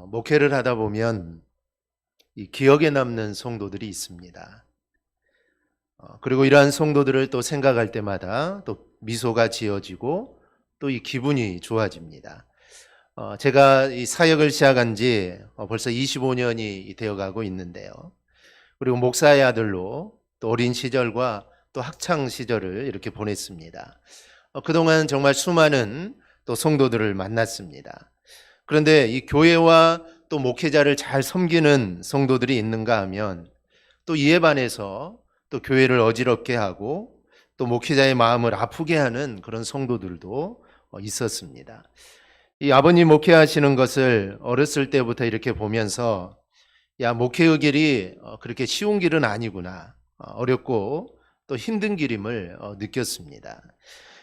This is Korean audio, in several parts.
목회를 하다 보면 이 기억에 남는 성도들이 있습니다. 그리고 이러한 성도들을 또 생각할 때마다 또 미소가 지어지고 또 이 기분이 좋아집니다. 제가 이 사역을 시작한 지 벌써 25년이 되어가고 있는데요. 그리고 목사의 아들로 또 어린 시절과 또 학창 시절을 이렇게 보냈습니다. 그동안 정말 수많은 또 성도들을 만났습니다. 그런데 이 교회와 또 목회자를 잘 섬기는 성도들이 있는가 하면 또 이에 반해서 또 교회를 어지럽게 하고 또 목회자의 마음을 아프게 하는 그런 성도들도 있었습니다. 이 아버님 목회하시는 것을 어렸을 때부터 이렇게 보면서 야, 목회의 길이 그렇게 쉬운 길은 아니구나. 어렵고 또 힘든 길임을 느꼈습니다.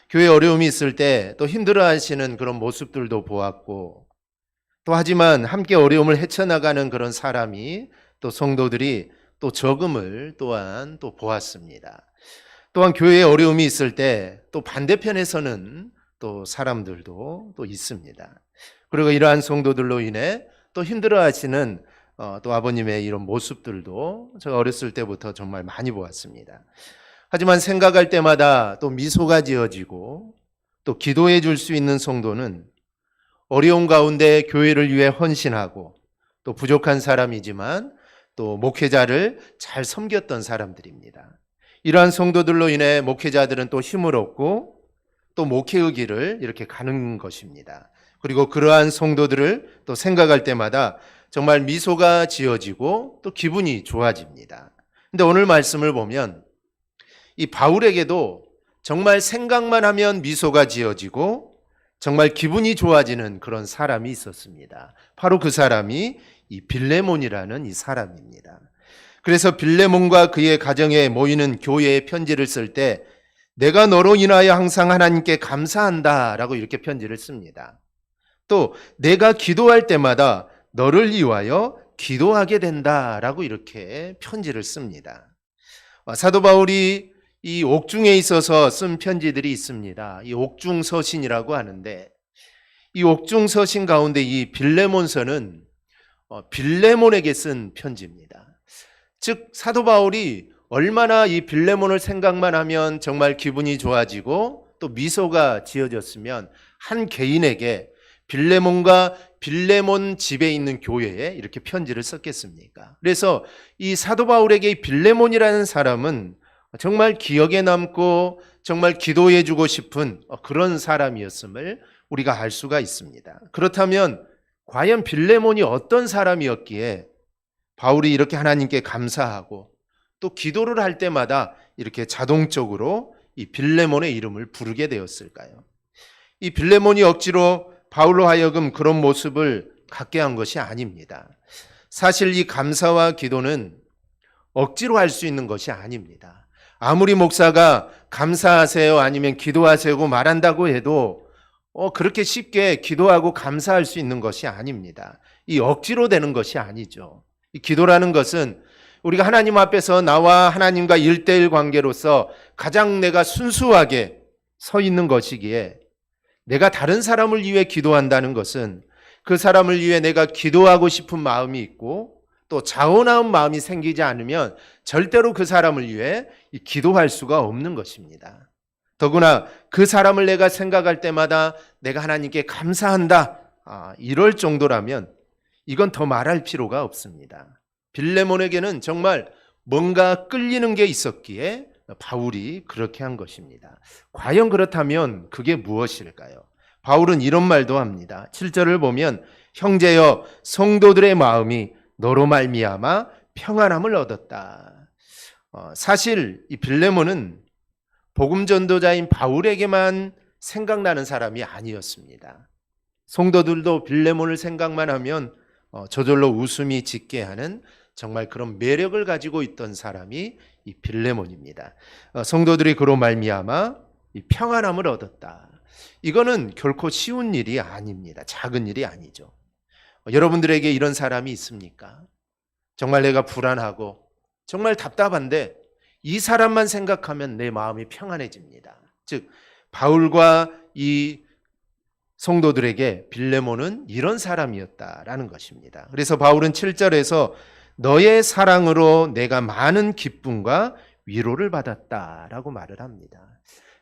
교회 어려움이 있을 때 또 힘들어 하시는 그런 모습들도 보았고 또 하지만 함께 어려움을 헤쳐나가는 그런 사람이 또 성도들이 또 적음을 또한 또 보았습니다. 또한 교회에 어려움이 있을 때 또 반대편에서는 또 사람들도 또 있습니다. 그리고 이러한 성도들로 인해 또 힘들어 하시는 또 아버님의 이런 모습들도 제가 어렸을 때부터 정말 많이 보았습니다. 하지만 생각할 때마다 또 미소가 지어지고 또 기도해 줄 수 있는 성도는 어려운 가운데 교회를 위해 헌신하고 또 부족한 사람이지만 또 목회자를 잘 섬겼던 사람들입니다. 이러한 성도들로 인해 목회자들은 또 힘을 얻고 또 목회의 길을 이렇게 가는 것입니다. 그리고 그러한 성도들을 또 생각할 때마다 정말 미소가 지어지고 또 기분이 좋아집니다. 근데 오늘 말씀을 보면 이 바울에게도 정말 생각만 하면 미소가 지어지고 정말 기분이 좋아지는 그런 사람이 있었습니다. 바로 그 사람이 이 빌레몬이라는 이 사람입니다. 그래서 빌레몬과 그의 가정에 모이는 교회에 편지를 쓸 때 내가 너로 인하여 항상 하나님께 감사한다 라고 이렇게 편지를 씁니다. 또 내가 기도할 때마다 너를 위하여 기도하게 된다 라고 이렇게 편지를 씁니다. 사도 바울이 이 옥중에 있어서 쓴 편지들이 있습니다. 이 옥중서신이라고 하는데 이 옥중서신 가운데 이 빌레몬서는 빌레몬에게 쓴 편지입니다. 즉 사도 바울이 얼마나 이 빌레몬을 생각만 하면 정말 기분이 좋아지고 또 미소가 지어졌으면 한 개인에게 빌레몬과 빌레몬 집에 있는 교회에 이렇게 편지를 썼겠습니까? 그래서 이 사도 바울에게 빌레몬이라는 사람은 정말 기억에 남고 정말 기도해 주고 싶은 그런 사람이었음을 우리가 알 수가 있습니다. 그렇다면 과연 빌레몬이 어떤 사람이었기에 바울이 이렇게 하나님께 감사하고 또 기도를 할 때마다 이렇게 자동적으로 이 빌레몬의 이름을 부르게 되었을까요? 이 빌레몬이 억지로 바울로 하여금 그런 모습을 갖게 한 것이 아닙니다. 사실 이 감사와 기도는 억지로 할 수 있는 것이 아닙니다. 아무리 목사가 감사하세요 아니면 기도하세요 말한다고 해도 그렇게 쉽게 기도하고 감사할 수 있는 것이 아닙니다. 이 억지로 되는 것이 아니죠. 이 기도라는 것은 우리가 하나님 앞에서 나와 하나님과 1:1 관계로서 가장 내가 순수하게 서 있는 것이기에 내가 다른 사람을 위해 기도한다는 것은 그 사람을 위해 내가 기도하고 싶은 마음이 있고 또 자원하는 마음이 생기지 않으면 절대로 그 사람을 위해 기도할 수가 없는 것입니다. 더구나 그 사람을 내가 생각할 때마다 내가 하나님께 감사한다 이럴 정도라면 이건 더 말할 필요가 없습니다. 빌레몬에게는 정말 뭔가 끌리는 게 있었기에 바울이 그렇게 한 것입니다. 과연 그렇다면 그게 무엇일까요? 바울은 이런 말도 합니다. 7절을 보면 형제여 성도들의 마음이 너로 말미암아 평안함을 얻었다. 사실 이 빌레몬은 복음 전도자인 바울에게만 생각나는 사람이 아니었습니다. 성도들도 빌레몬을 생각만 하면 저절로 웃음이 짓게 하는 정말 그런 매력을 가지고 있던 사람이 이 빌레몬입니다. 성도들이 그로 말미암아 이 평안함을 얻었다. 이거는 결코 쉬운 일이 아닙니다. 작은 일이 아니죠. 여러분들에게 이런 사람이 있습니까? 정말 내가 불안하고 정말 답답한데 이 사람만 생각하면 내 마음이 평안해집니다. 즉 바울과 이 성도들에게 빌레몬은 이런 사람이었다라는 것입니다. 그래서 바울은 7절에서 너의 사랑으로 내가 많은 기쁨과 위로를 받았다라고 말을 합니다.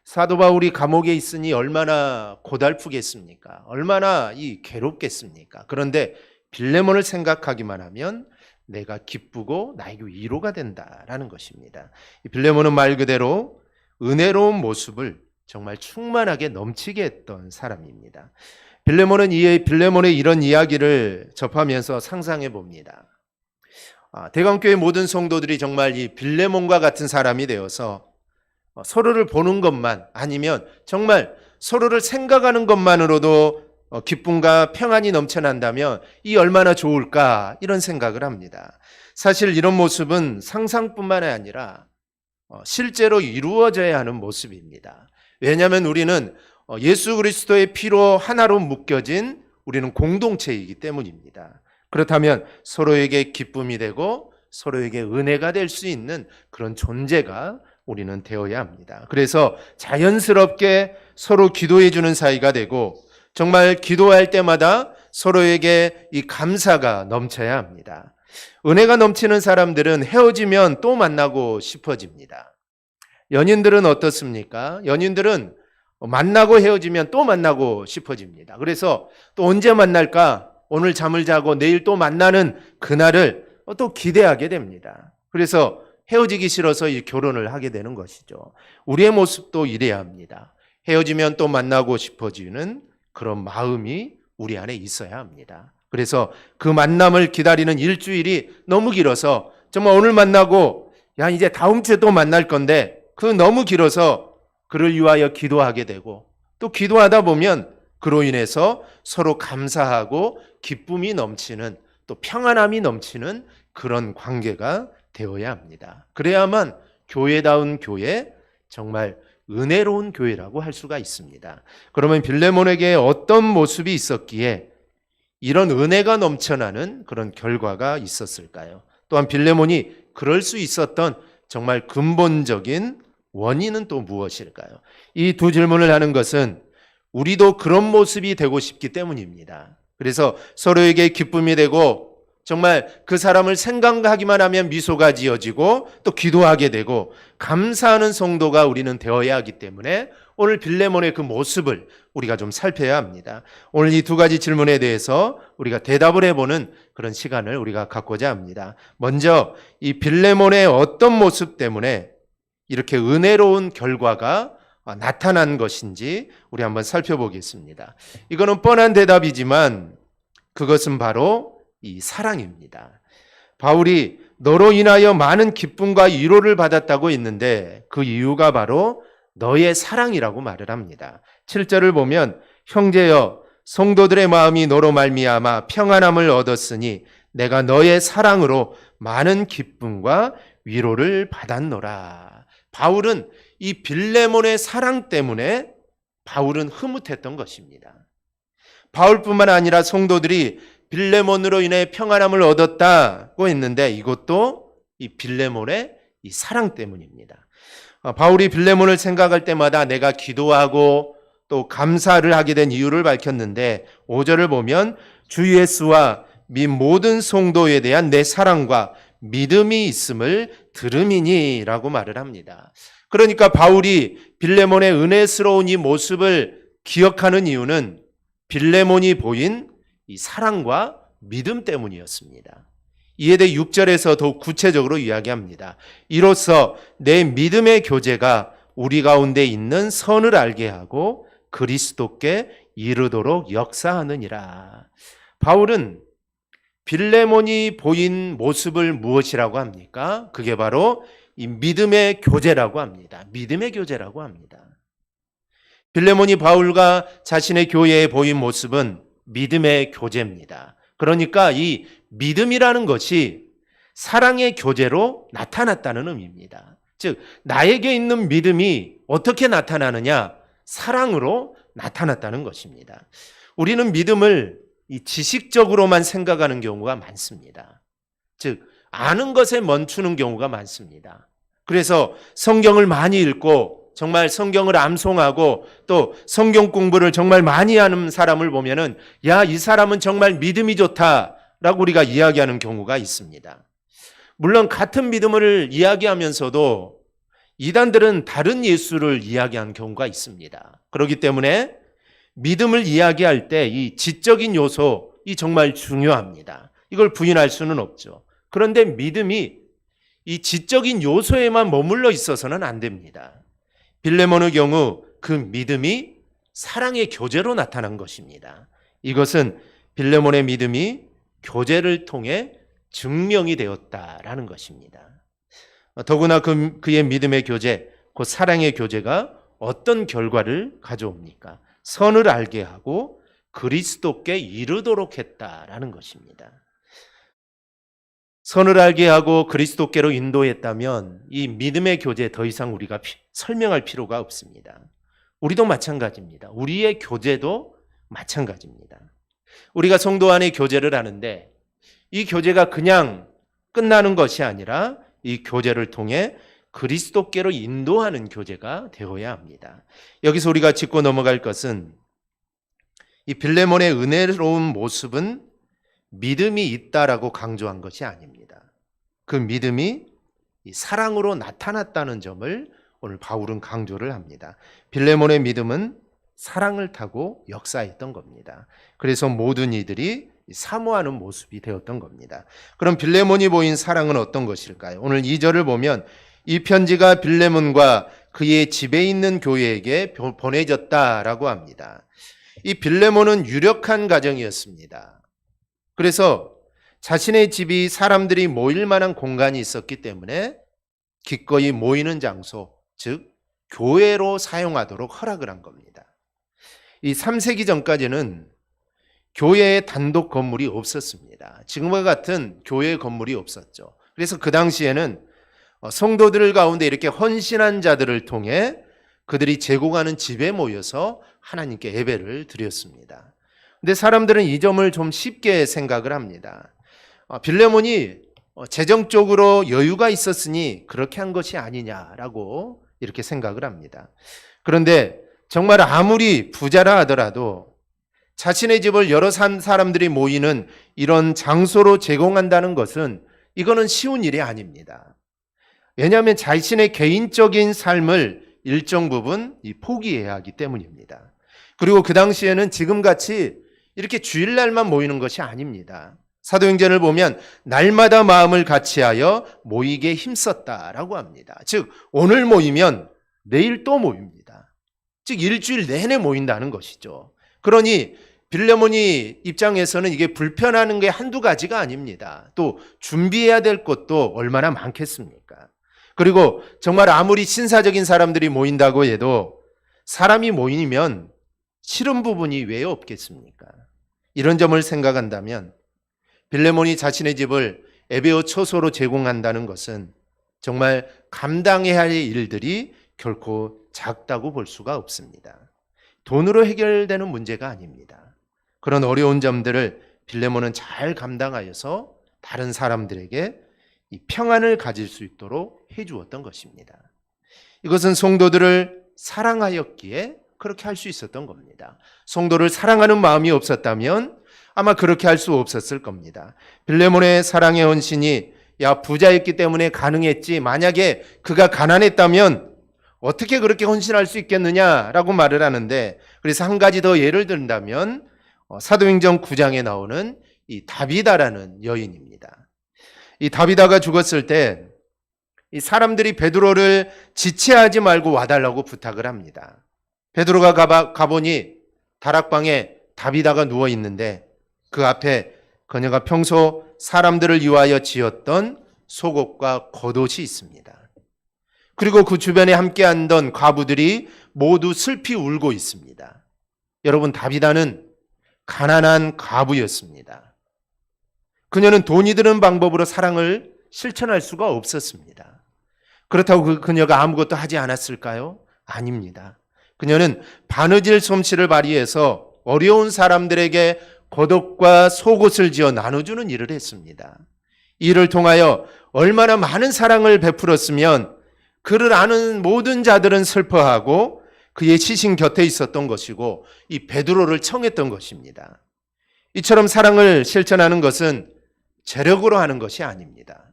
사도 바울이 감옥에 있으니 얼마나 고달프겠습니까? 얼마나 괴롭겠습니까? 그런데 빌레몬을 생각하기만 하면 내가 기쁘고 나에게 위로가 된다라는 것입니다. 빌레몬은 말 그대로 은혜로운 모습을 정말 충만하게 넘치게 했던 사람입니다. 빌레몬의 이런 이야기를 접하면서 상상해 봅니다. 대강교회 모든 성도들이 정말 이 빌레몬과 같은 사람이 되어서 서로를 보는 것만 아니면 정말 서로를 생각하는 것만으로도 기쁨과 평안이 넘쳐난다면 이 얼마나 좋을까 이런 생각을 합니다. 사실 이런 모습은 상상뿐만 아니라 실제로 이루어져야 하는 모습입니다. 왜냐하면 우리는 예수 그리스도의 피로 하나로 묶여진 우리는 공동체이기 때문입니다. 그렇다면 서로에게 기쁨이 되고 서로에게 은혜가 될 수 있는 그런 존재가 우리는 되어야 합니다. 그래서 자연스럽게 서로 기도해 주는 사이가 되고 정말 기도할 때마다 서로에게 이 감사가 넘쳐야 합니다. 은혜가 넘치는 사람들은 헤어지면 또 만나고 싶어집니다. 연인들은 어떻습니까? 연인들은 만나고 헤어지면 또 만나고 싶어집니다. 그래서 또 언제 만날까? 오늘 잠을 자고 내일 또 만나는 그날을 또 기대하게 됩니다. 그래서 헤어지기 싫어서 이 결혼을 하게 되는 것이죠. 우리의 모습도 이래야 합니다. 헤어지면 또 만나고 싶어지는 그런 마음이 우리 안에 있어야 합니다. 그래서 그 만남을 기다리는 일주일이 너무 길어서 정말 오늘 만나고 이제 다음 주에 또 만날 건데 그 너무 길어서 그를 위하여 기도하게 되고 또 기도하다 보면 그로 인해서 서로 감사하고 기쁨이 넘치는 또 평안함이 넘치는 그런 관계가 되어야 합니다. 그래야만 교회다운 교회, 정말 은혜로운 교회라고 할 수가 있습니다. 그러면 빌레몬에게 어떤 모습이 있었기에 이런 은혜가 넘쳐나는 그런 결과가 있었을까요? 또한 빌레몬이 그럴 수 있었던 정말 근본적인 원인은 또 무엇일까요? 이 두 질문을 하는 것은 우리도 그런 모습이 되고 싶기 때문입니다. 그래서 서로에게 기쁨이 되고 정말 그 사람을 생각하기만 하면 미소가 지어지고 또 기도하게 되고 감사하는 성도가 우리는 되어야 하기 때문에 오늘 빌레몬의 그 모습을 우리가 좀 살펴야 합니다. 오늘 이 두 가지 질문에 대해서 우리가 대답을 해보는 그런 시간을 우리가 갖고자 합니다. 먼저 이 빌레몬의 어떤 모습 때문에 이렇게 은혜로운 결과가 나타난 것인지 우리 한번 살펴보겠습니다. 이거는 뻔한 대답이지만 그것은 바로 이 사랑입니다. 바울이 너로 인하여 많은 기쁨과 위로를 받았다고 했는데 그 이유가 바로 너의 사랑이라고 말을 합니다. 7절을 보면 형제여 성도들의 마음이 너로 말미암아 평안함을 얻었으니 내가 너의 사랑으로 많은 기쁨과 위로를 받았노라. 바울은 이 빌레몬의 사랑 때문에 바울은 흐뭇했던 것입니다. 바울뿐만 아니라 성도들이 빌레몬으로 인해 평안함을 얻었다고 했는데 이것도 이 빌레몬의 이 사랑 때문입니다. 바울이 빌레몬을 생각할 때마다 내가 기도하고 또 감사를 하게 된 이유를 밝혔는데 5절을 보면 주 예수와 및 모든 성도에 대한 내 사랑과 믿음이 있음을 들음이니라고 말을 합니다. 그러니까 바울이 빌레몬의 은혜스러운 이 모습을 기억하는 이유는 빌레몬이 보인 이 사랑과 믿음 때문이었습니다. 이에 대해 6절에서 더욱 구체적으로 이야기합니다. 이로써 내 믿음의 교제가 우리 가운데 있는 선을 알게 하고 그리스도께 이르도록 역사하느니라. 바울은 빌레몬이 보인 모습을 무엇이라고 합니까? 그게 바로 이 믿음의 교제라고 합니다. 믿음의 교제라고 합니다. 빌레몬이 바울과 자신의 교회에 보인 모습은 믿음의 교제입니다. 그러니까 이 믿음이라는 것이 사랑의 교제로 나타났다는 의미입니다. 즉 나에게 있는 믿음이 어떻게 나타나느냐? 사랑으로 나타났다는 것입니다. 우리는 믿음을 이 지식적으로만 생각하는 경우가 많습니다. 즉 아는 것에 멈추는 경우가 많습니다. 그래서 성경을 많이 읽고 정말 성경을 암송하고 또 성경 공부를 정말 많이 하는 사람을 보면은 야, 이 사람은 정말 믿음이 좋다라고 우리가 이야기하는 경우가 있습니다. 물론 같은 믿음을 이야기하면서도 이단들은 다른 예수를 이야기하는 경우가 있습니다. 그렇기 때문에 믿음을 이야기할 때 이 지적인 요소이 정말 중요합니다. 이걸 부인할 수는 없죠. 그런데 믿음이 이 지적인 요소에만 머물러 있어서는 안 됩니다. 빌레몬의 경우 그 믿음이 사랑의 교제로 나타난 것입니다. 이것은 빌레몬의 믿음이 교제를 통해 증명이 되었다라는 것입니다. 더구나 그의 믿음의 교제, 그 사랑의 교제가 어떤 결과를 가져옵니까? 선을 알게 하고 그리스도께 이르도록 했다라는 것입니다. 선을 알게 하고 그리스도께로 인도했다면 이 믿음의 교제 더 이상 우리가 설명할 필요가 없습니다. 우리도 마찬가지입니다. 우리의 교제도 마찬가지입니다. 우리가 성도 안에 교제를 하는데 이 교제가 그냥 끝나는 것이 아니라 이 교제를 통해 그리스도께로 인도하는 교제가 되어야 합니다. 여기서 우리가 짚고 넘어갈 것은 이 빌레몬의 은혜로운 모습은 믿음이 있다라고 강조한 것이 아닙니다. 그 믿음이 사랑으로 나타났다는 점을 오늘 바울은 강조를 합니다. 빌레몬의 믿음은 사랑을 타고 역사했던 겁니다. 그래서 모든 이들이 사모하는 모습이 되었던 겁니다. 그럼 빌레몬이 보인 사랑은 어떤 것일까요? 오늘 2절을 보면 이 편지가 빌레몬과 그의 집에 있는 교회에게 보내졌다라고 합니다. 이 빌레몬은 유력한 가정이었습니다. 그래서 자신의 집이 사람들이 모일 만한 공간이 있었기 때문에 기꺼이 모이는 장소, 즉 교회로 사용하도록 허락을 한 겁니다. 이 3세기 전까지는 교회에 단독 건물이 없었습니다. 지금과 같은 교회 건물이 없었죠. 그래서 그 당시에는 성도들 가운데 이렇게 헌신한 자들을 통해 그들이 제공하는 집에 모여서 하나님께 예배를 드렸습니다. 근데 사람들은 이 점을 좀 쉽게 생각을 합니다. 빌레몬이 재정적으로 여유가 있었으니 그렇게 한 것이 아니냐라고 이렇게 생각을 합니다. 그런데 정말 아무리 부자라 하더라도 자신의 집을 여러 사람들이 모이는 이런 장소로 제공한다는 것은 이거는 쉬운 일이 아닙니다. 왜냐하면 자신의 개인적인 삶을 일정 부분 포기해야 하기 때문입니다. 그리고 그 당시에는 지금같이 이렇게 주일날만 모이는 것이 아닙니다. 사도행전을 보면 날마다 마음을 같이하여 모이게 힘썼다라고 합니다. 즉 오늘 모이면 내일 또 모입니다. 즉 일주일 내내 모인다는 것이죠. 그러니 빌레몬이 입장에서는 이게 불편한 게 한두 가지가 아닙니다. 또 준비해야 될 것도 얼마나 많겠습니까? 그리고 정말 아무리 신사적인 사람들이 모인다고 해도 사람이 모이면 싫은 부분이 왜 없겠습니까? 이런 점을 생각한다면 빌레몬이 자신의 집을 에베오 처소로 제공한다는 것은 정말 감당해야 할 일들이 결코 작다고 볼 수가 없습니다. 돈으로 해결되는 문제가 아닙니다. 그런 어려운 점들을 빌레몬은 잘 감당하여서 다른 사람들에게 이 평안을 가질 수 있도록 해주었던 것입니다. 이것은 성도들을 사랑하였기에 그렇게 할 수 있었던 겁니다. 성도를 사랑하는 마음이 없었다면 아마 그렇게 할 수 없었을 겁니다. 빌레몬의 사랑의 헌신이 부자였기 때문에 가능했지 만약에 그가 가난했다면 어떻게 그렇게 헌신할 수 있겠느냐라고 말을 하는데, 그래서 한 가지 더 예를 든다면 사도행전 9장에 나오는 이 다비다라는 여인입니다. 이 다비다가 죽었을 때 이 사람들이 베드로를 지체하지 말고 와달라고 부탁을 합니다. 베드로가 가보니 다락방에 다비다가 누워 있는데 그 앞에 그녀가 평소 사람들을 위하여 지었던 속옷과 겉옷이 있습니다. 그리고 그 주변에 함께 앉던 과부들이 모두 슬피 울고 있습니다. 여러분, 다비다는 가난한 과부였습니다. 그녀는 돈이 드는 방법으로 사랑을 실천할 수가 없었습니다. 그렇다고 그녀가 아무것도 하지 않았을까요? 아닙니다. 그녀는 바느질 솜씨를 발휘해서 어려운 사람들에게 겉옷과 속옷을 지어 나눠주는 일을 했습니다. 이를 통하여 얼마나 많은 사랑을 베풀었으면 그를 아는 모든 자들은 슬퍼하고 그의 시신 곁에 있었던 것이고 이 베드로를 청했던 것입니다. 이처럼 사랑을 실천하는 것은 재력으로 하는 것이 아닙니다.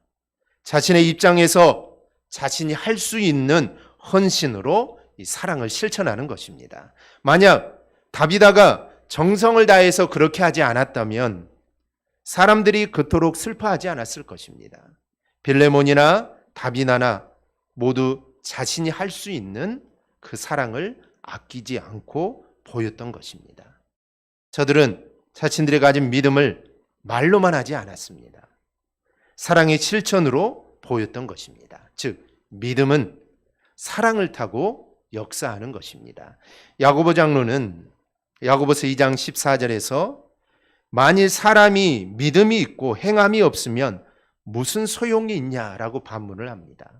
자신의 입장에서 자신이 할 수 있는 헌신으로 이 사랑을 실천하는 것입니다. 만약 다비다가 정성을 다해서 그렇게 하지 않았다면 사람들이 그토록 슬퍼하지 않았을 것입니다. 빌레몬이나 다비다나 모두 자신이 할 수 있는 그 사랑을 아끼지 않고 보였던 것입니다. 저들은 자신들이 가진 믿음을 말로만 하지 않았습니다. 사랑의 실천으로 보였던 것입니다. 즉, 믿음은 사랑을 타고 역사하는 것입니다. 야고보 장로는 야고보서 2장 14절에서 만일 사람이 믿음이 있고 행함이 없으면 무슨 소용이 있냐라고 반문을 합니다.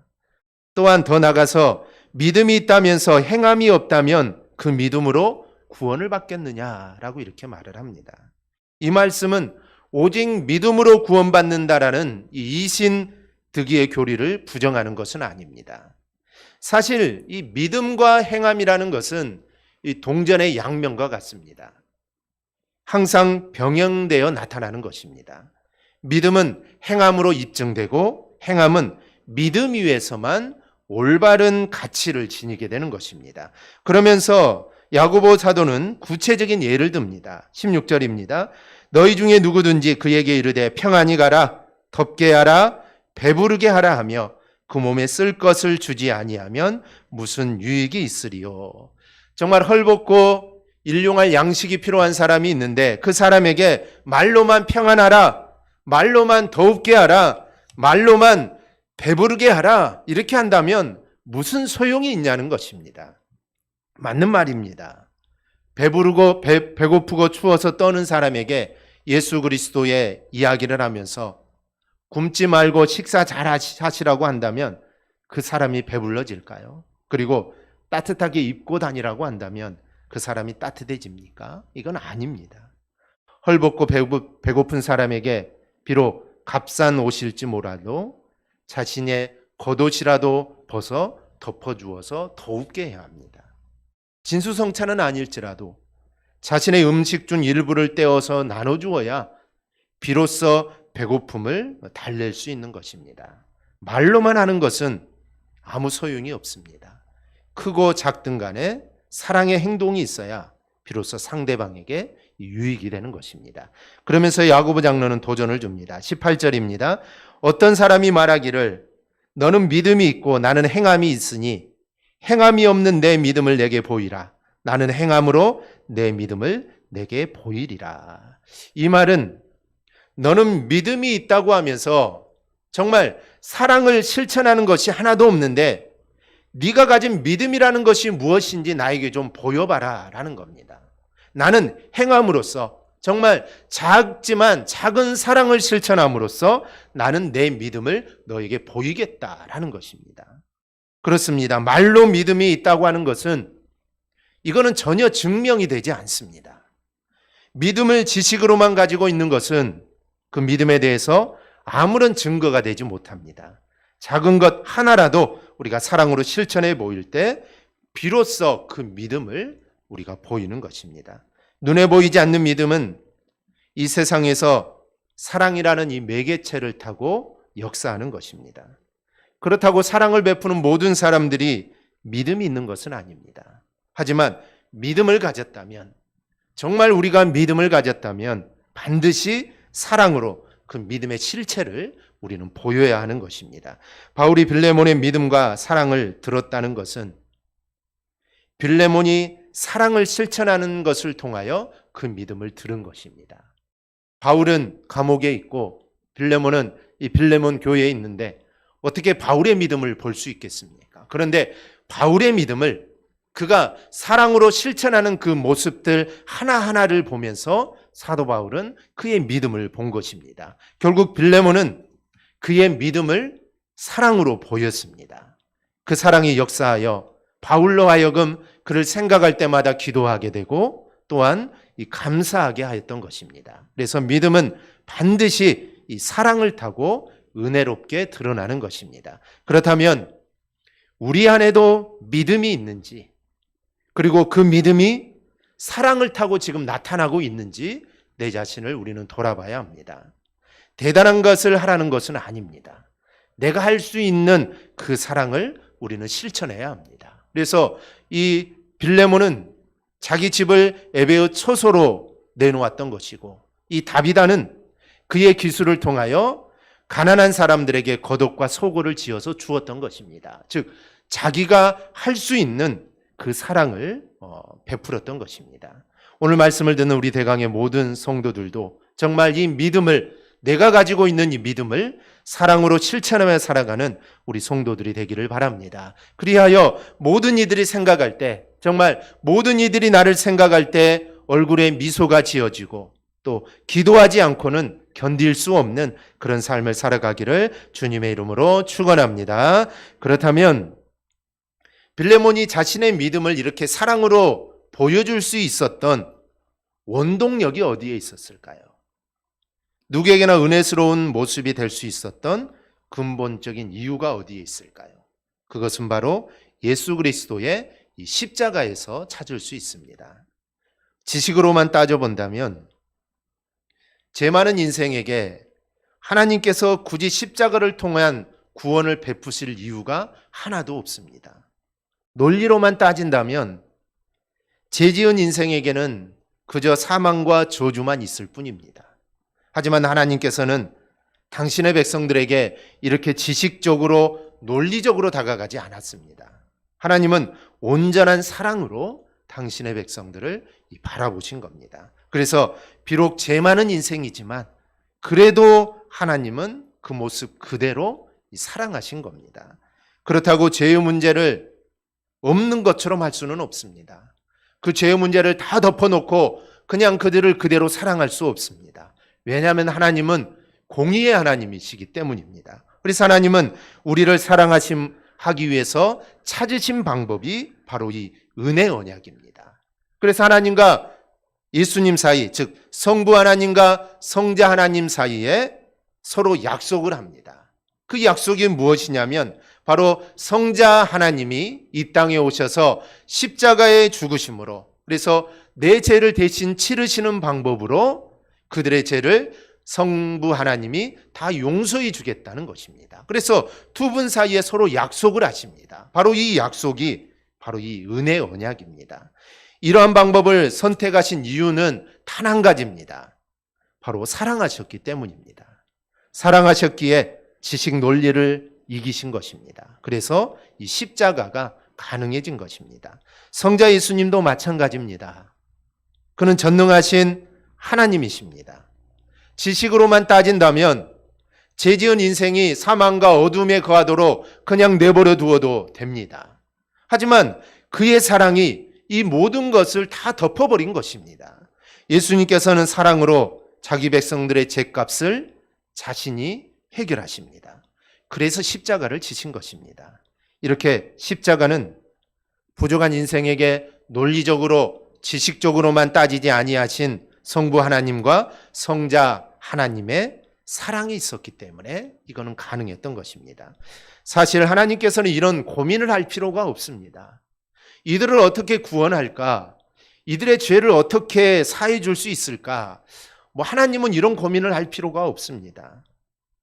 또한 더 나가서 믿음이 있다면서 행함이 없다면 그 믿음으로 구원을 받겠느냐라고 이렇게 말을 합니다. 이 말씀은 오직 믿음으로 구원받는다라는 이 이신득이의 교리를 부정하는 것은 아닙니다. 사실 이 믿음과 행함이라는 것은 이 동전의 양면과 같습니다. 항상 병행되어 나타나는 것입니다. 믿음은 행함으로 입증되고 행함은 믿음 위에서만 올바른 가치를 지니게 되는 것입니다. 그러면서 야고보 사도는 구체적인 예를 듭니다. 16절입니다. 너희 중에 누구든지 그에게 이르되 평안히 가라, 덥게 하라, 배부르게 하라 하며 그 몸에 쓸 것을 주지 아니하면 무슨 유익이 있으리요. 정말 헐벗고 일용할 양식이 필요한 사람이 있는데 그 사람에게 말로만 평안하라, 말로만 더웁게 하라, 말로만 배부르게 하라 이렇게 한다면 무슨 소용이 있냐는 것입니다. 맞는 말입니다. 배부르고 배고프고 추워서 떠는 사람에게 예수 그리스도의 이야기를 하면서 굶지 말고 식사 잘 하시라고 한다면 그 사람이 배불러질까요? 그리고 따뜻하게 입고 다니라고 한다면 그 사람이 따뜻해집니까? 이건 아닙니다. 헐벗고 배고픈 사람에게 비록 값싼 옷일지 몰라도 자신의 겉옷이라도 벗어 덮어주어서 더웁게 해야 합니다. 진수성찬은 아닐지라도 자신의 음식 중 일부를 떼어서 나눠주어야 비로소 배고픔을 달랠 수 있는 것입니다. 말로만 하는 것은 아무 소용이 없습니다. 크고 작든 간에 사랑의 행동이 있어야 비로소 상대방에게 유익이 되는 것입니다. 그러면서 야고보 장로는 도전을 줍니다. 18절입니다. 어떤 사람이 말하기를 너는 믿음이 있고 나는 행함이 있으니 행함이 없는 내 믿음을 내게 보이라. 나는 행함으로 내 믿음을 내게 보이리라. 이 말은 너는 믿음이 있다고 하면서 정말 사랑을 실천하는 것이 하나도 없는데 네가 가진 믿음이라는 것이 무엇인지 나에게 좀 보여봐라 라는 겁니다. 나는 행함으로써 정말 작지만 작은 사랑을 실천함으로써 나는 내 믿음을 너에게 보이겠다라는 것입니다. 그렇습니다. 말로 믿음이 있다고 하는 것은 이거는 전혀 증명이 되지 않습니다. 믿음을 지식으로만 가지고 있는 것은 그 믿음에 대해서 아무런 증거가 되지 못합니다. 작은 것 하나라도 우리가 사랑으로 실천해 보일 때 비로소 그 믿음을 우리가 보이는 것입니다. 눈에 보이지 않는 믿음은 이 세상에서 사랑이라는 이 매개체를 타고 역사하는 것입니다. 그렇다고 사랑을 베푸는 모든 사람들이 믿음이 있는 것은 아닙니다. 하지만 믿음을 가졌다면, 정말 우리가 믿음을 가졌다면 반드시 사랑으로 그 믿음의 실체를 우리는 보여야 하는 것입니다. 바울이 빌레몬의 믿음과 사랑을 들었다는 것은 빌레몬이 사랑을 실천하는 것을 통하여 그 믿음을 들은 것입니다. 바울은 감옥에 있고 빌레몬은 이 빌레몬 교회에 있는데 어떻게 바울의 믿음을 볼 수 있겠습니까? 그런데 바울의 믿음을 그가 사랑으로 실천하는 그 모습들 하나하나를 보면서 사도 바울은 그의 믿음을 본 것입니다. 결국 빌레몬은 그의 믿음을 사랑으로 보였습니다. 그 사랑이 역사하여 바울로 하여금 그를 생각할 때마다 기도하게 되고 또한 감사하게 하였던 것입니다. 그래서 믿음은 반드시 이 사랑을 타고 은혜롭게 드러나는 것입니다. 그렇다면 우리 안에도 믿음이 있는지, 그리고 그 믿음이 사랑을 타고 지금 나타나고 있는지 내 자신을 우리는 돌아봐야 합니다. 대단한 것을 하라는 것은 아닙니다. 내가 할 수 있는 그 사랑을 우리는 실천해야 합니다. 그래서 이 빌레몬은 자기 집을 에베의 처소로 내놓았던 것이고, 이 다비다는 그의 기술을 통하여 가난한 사람들에게 겉옷과 속옷을 지어서 주었던 것입니다. 즉 자기가 할 수 있는 그 사랑을 베풀었던 것입니다. 오늘 말씀을 듣는 우리 대강의 모든 성도들도 정말 이 믿음을, 내가 가지고 있는 이 믿음을 사랑으로 실천하며 살아가는 우리 성도들이 되기를 바랍니다. 그리하여 모든 이들이 생각할 때, 정말 모든 이들이 나를 생각할 때 얼굴에 미소가 지어지고 또 기도하지 않고는 견딜 수 없는 그런 삶을 살아가기를 주님의 이름으로 축원합니다. 그렇다면 빌레몬이 자신의 믿음을 이렇게 사랑으로 보여줄 수 있었던 원동력이 어디에 있었을까요? 누구에게나 은혜스러운 모습이 될 수 있었던 근본적인 이유가 어디에 있을까요? 그것은 바로 예수 그리스도의 이 십자가에서 찾을 수 있습니다. 지식으로만 따져본다면 제 많은 인생에게 하나님께서 굳이 십자가를 통한 구원을 베푸실 이유가 하나도 없습니다. 논리로만 따진다면 죄 지은 인생에게는 그저 사망과 저주만 있을 뿐입니다. 하지만 하나님께서는 당신의 백성들에게 이렇게 지식적으로 논리적으로 다가가지 않았습니다. 하나님은 온전한 사랑으로 당신의 백성들을 바라보신 겁니다. 그래서 비록 죄 많은 인생이지만 그래도 하나님은 그 모습 그대로 사랑하신 겁니다. 그렇다고 죄의 문제를 없는 것처럼 할 수는 없습니다. 그 죄의 문제를 다 덮어놓고 그냥 그들을 그대로 사랑할 수 없습니다. 왜냐하면 하나님은 공의의 하나님이시기 때문입니다. 그래서 하나님은 우리를 사랑하기 위해서 찾으신 방법이 바로 이 은혜 언약입니다. 그래서 하나님과 예수님 사이, 즉 성부 하나님과 성자 하나님 사이에 서로 약속을 합니다. 그 약속이 무엇이냐면 바로 성자 하나님이 이 땅에 오셔서 십자가에 죽으심으로, 그래서 내 죄를 대신 치르시는 방법으로 그들의 죄를 성부 하나님이 다 용서해 주겠다는 것입니다. 그래서 두 분 사이에 서로 약속을 하십니다. 바로 이 약속이 바로 이 은혜 언약입니다. 이러한 방법을 선택하신 이유는 단 한 가지입니다. 바로 사랑하셨기 때문입니다. 사랑하셨기에 지식 논리를 이기신 것입니다. 그래서 이 십자가가 가능해진 것입니다. 성자 예수님도 마찬가지입니다. 그는 전능하신 하나님이십니다. 지식으로만 따진다면 죄 지은 인생이 사망과 어둠에 거하도록 그냥 내버려 두어도 됩니다. 하지만 그의 사랑이 이 모든 것을 다 덮어버린 것입니다. 예수님께서는 사랑으로 자기 백성들의 죄값을 자신이 해결하십니다. 그래서 십자가를 지신 것입니다. 이렇게 십자가는 부족한 인생에게 논리적으로 지식적으로만 따지지 아니하신 성부 하나님과 성자 하나님의 사랑이 있었기 때문에 이거는 가능했던 것입니다. 사실 하나님께서는 이런 고민을 할 필요가 없습니다. 이들을 어떻게 구원할까? 이들의 죄를 어떻게 사해 줄 수 있을까? 하나님은 이런 고민을 할 필요가 없습니다.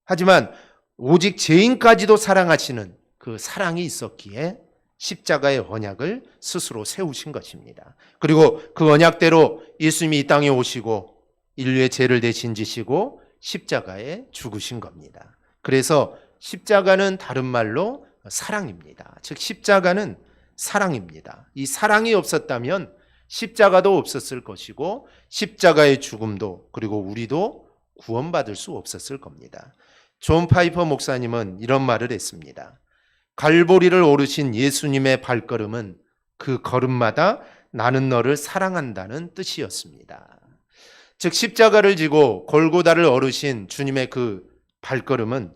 하지만 오직 죄인까지도 사랑하시는 그 사랑이 있었기에 십자가의 언약을 스스로 세우신 것입니다. 그리고 그 언약대로 예수님이 이 땅에 오시고 인류의 죄를 대신 지시고 십자가에 죽으신 겁니다. 그래서 십자가는 다른 말로 사랑입니다. 즉 십자가는 사랑입니다. 이 사랑이 없었다면 십자가도 없었을 것이고 십자가의 죽음도, 그리고 우리도 구원받을 수 없었을 겁니다. 존 파이퍼 목사님은 이런 말을 했습니다. 갈보리를 오르신 예수님의 발걸음은 그 걸음마다 나는 너를 사랑한다는 뜻이었습니다. 즉 십자가를 지고 골고다를 오르신 주님의 그 발걸음은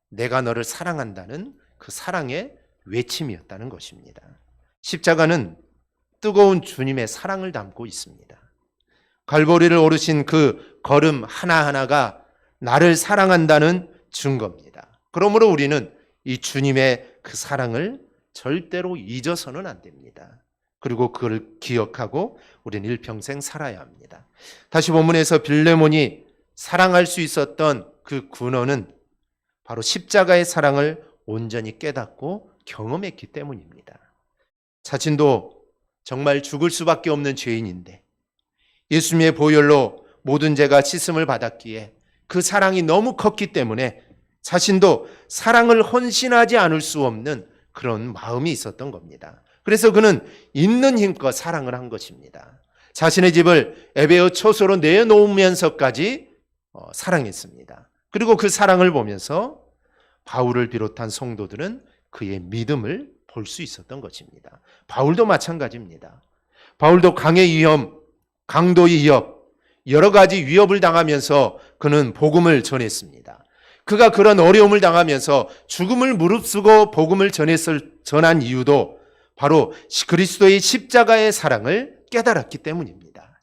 내가 너를 사랑한다는 그 사랑의 외침이었다는 것입니다. 십자가는 뜨거운 주님의 사랑을 담고 있습니다. 갈보리를 오르신 그 걸음 하나하나가 나를 사랑한다는 증거입니다. 그러므로 우리는 이 주님의 그 사랑을 절대로 잊어서는 안 됩니다. 그리고 그걸 기억하고 우리는 일평생 살아야 합니다. 다시 본문에서 빌레몬이 사랑할 수 있었던 그 근원은 바로 십자가의 사랑을 온전히 깨닫고 경험했기 때문입니다. 자신도 정말 죽을 수밖에 없는 죄인인데 예수님의 보혈로 모든 죄가 씻음을 받았기에 그 사랑이 너무 컸기 때문에 자신도 사랑을 헌신하지 않을 수 없는 그런 마음이 있었던 겁니다. 그래서 그는 있는 힘껏 사랑을 한 것입니다. 자신의 집을 에베어 초소로 내놓으면서까지 사랑했습니다. 그리고 그 사랑을 보면서 바울을 비롯한 성도들은 그의 믿음을 볼 수 있었던 것입니다. 바울도 마찬가지입니다. 바울도 강의 위험, 강도의 위협, 여러 가지 위협을 당하면서 그는 복음을 전했습니다. 그가 그런 어려움을 당하면서 죽음을 무릅쓰고 복음을 전한 이유도 바로 그리스도의 십자가의 사랑을 깨달았기 때문입니다.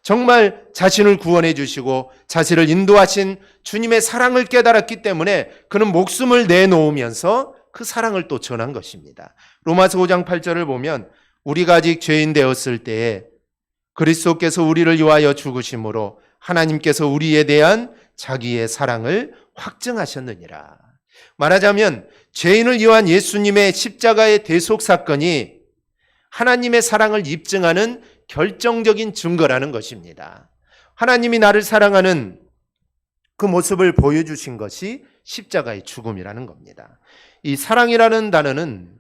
정말 자신을 구원해 주시고 자신을 인도하신 주님의 사랑을 깨달았기 때문에 그는 목숨을 내놓으면서 그 사랑을 또 전한 것입니다. 로마서 5장 8절을 보면 우리가 아직 죄인 되었을 때에 그리스도께서 우리를 위하여 죽으심으로 하나님께서 우리에 대한 자기의 사랑을 확증하셨느니라. 말하자면 죄인을 위한 예수님의 십자가의 대속 사건이 하나님의 사랑을 입증하는 결정적인 증거라는 것입니다. 하나님이 나를 사랑하는 그 모습을 보여주신 것이 십자가의 죽음이라는 겁니다. 이 사랑이라는 단어는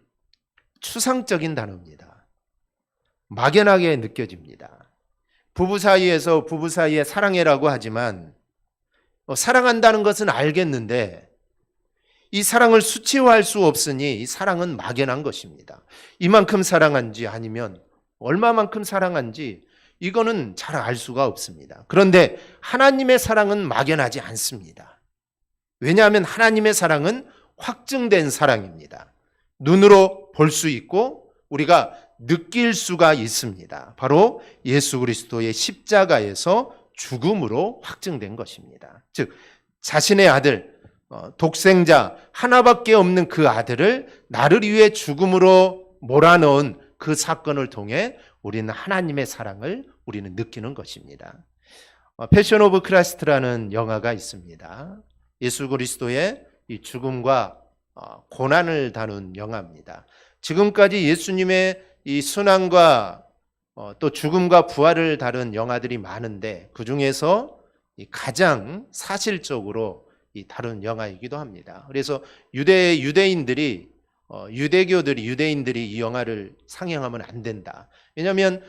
추상적인 단어입니다. 막연하게 느껴집니다. 부부 사이에서 부부 사이에 사랑해라고 하지만 사랑한다는 것은 알겠는데 이 사랑을 수치화할 수 없으니 이 사랑은 막연한 것입니다. 이만큼 사랑한지 아니면 얼마만큼 사랑한지 이거는 잘 알 수가 없습니다. 그런데 하나님의 사랑은 막연하지 않습니다. 왜냐하면 하나님의 사랑은 확증된 사랑입니다. 눈으로 볼 수 있고 우리가 느낄 수가 있습니다. 바로 예수 그리스도의 십자가에서 죽음으로 확증된 것입니다. 즉 자신의 아들, 독생자 하나밖에 없는 그 아들을 나를 위해 죽음으로 몰아넣은 그 사건을 통해 우리는 하나님의 사랑을 우리는 느끼는 것입니다. 패션 오브 크라이스트라는 영화가 있습니다. 예수 그리스도의 이 죽음과 고난을 다룬 영화입니다. 지금까지 예수님의 이 순환과 또 죽음과 부활을 다룬 영화들이 많은데 그 중에서 가장 사실적으로 다룬 영화이기도 합니다. 그래서 유대인들이 이 영화를 상영하면 안 된다. 왜냐하면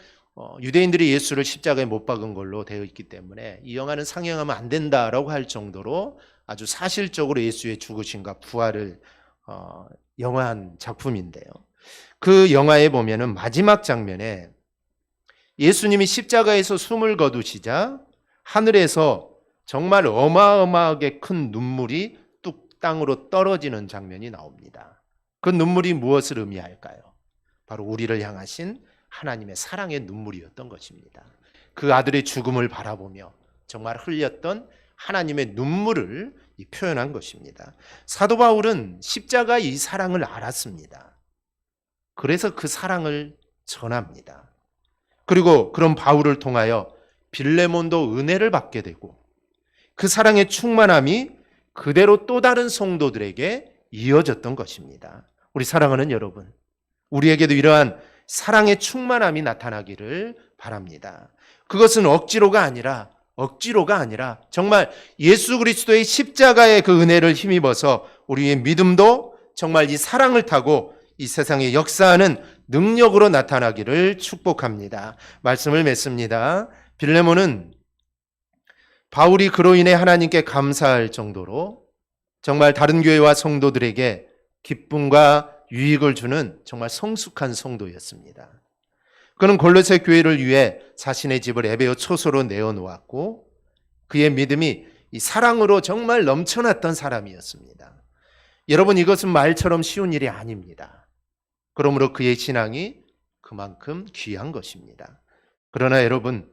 유대인들이 예수를 십자가에 못 박은 걸로 되어 있기 때문에 이 영화는 상영하면 안 된다라고 할 정도로 아주 사실적으로 예수의 죽으심과 부활을 영화한 작품인데요. 그 영화에 보면은 마지막 장면에 예수님이 십자가에서 숨을 거두시자 하늘에서 정말 어마어마하게 큰 눈물이 뚝 땅으로 떨어지는 장면이 나옵니다. 그 눈물이 무엇을 의미할까요? 바로 우리를 향하신 하나님의 사랑의 눈물이었던 것입니다. 그 아들의 죽음을 바라보며 정말 흘렸던 하나님의 눈물을 표현한 것입니다. 사도 바울은 십자가의 이 사랑을 알았습니다. 그래서 그 사랑을 전합니다. 그리고 그런 바울을 통하여 빌레몬도 은혜를 받게 되고 그 사랑의 충만함이 그대로 또 다른 성도들에게 이어졌던 것입니다. 우리 사랑하는 여러분, 우리에게도 이러한 사랑의 충만함이 나타나기를 바랍니다. 그것은 억지로가 아니라 정말 예수 그리스도의 십자가의 그 은혜를 힘입어서 우리의 믿음도 정말 이 사랑을 타고 이 세상에 역사하는 능력으로 나타나기를 축복합니다. 말씀을 맺습니다. 빌레몬은 바울이 그로 인해 하나님께 감사할 정도로 정말 다른 교회와 성도들에게 기쁨과 유익을 주는 정말 성숙한 성도였습니다. 그는 골로새 교회를 위해 자신의 집을 에베어 초소로 내어놓았고 그의 믿음이 이 사랑으로 정말 넘쳐났던 사람이었습니다. 여러분, 이것은 말처럼 쉬운 일이 아닙니다. 그러므로 그의 신앙이 그만큼 귀한 것입니다. 그러나 여러분,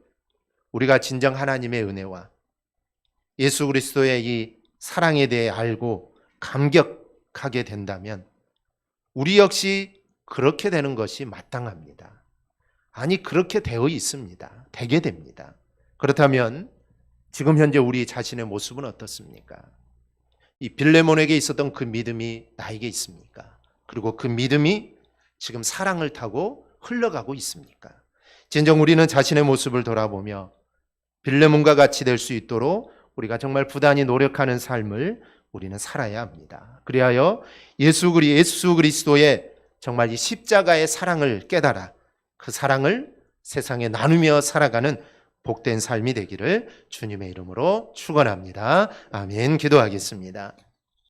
우리가 진정 하나님의 은혜와 예수 그리스도의 이 사랑에 대해 알고 감격하게 된다면 우리 역시 그렇게 되는 것이 마땅합니다. 아니, 그렇게 되어 있습니다. 되게 됩니다. 그렇다면 지금 현재 우리 자신의 모습은 어떻습니까? 이 빌레몬에게 있었던 그 믿음이 나에게 있습니까? 그리고 그 믿음이 지금 사랑을 타고 흘러가고 있습니까? 진정 우리는 자신의 모습을 돌아보며 빌레몬과 같이 될 수 있도록 우리가 정말 부단히 노력하는 삶을 우리는 살아야 합니다. 그리하여 예수 그리스도의 정말 이 십자가의 사랑을 깨달아 그 사랑을 세상에 나누며 살아가는 복된 삶이 되기를 주님의 이름으로 축원합니다. 아멘. 기도하겠습니다.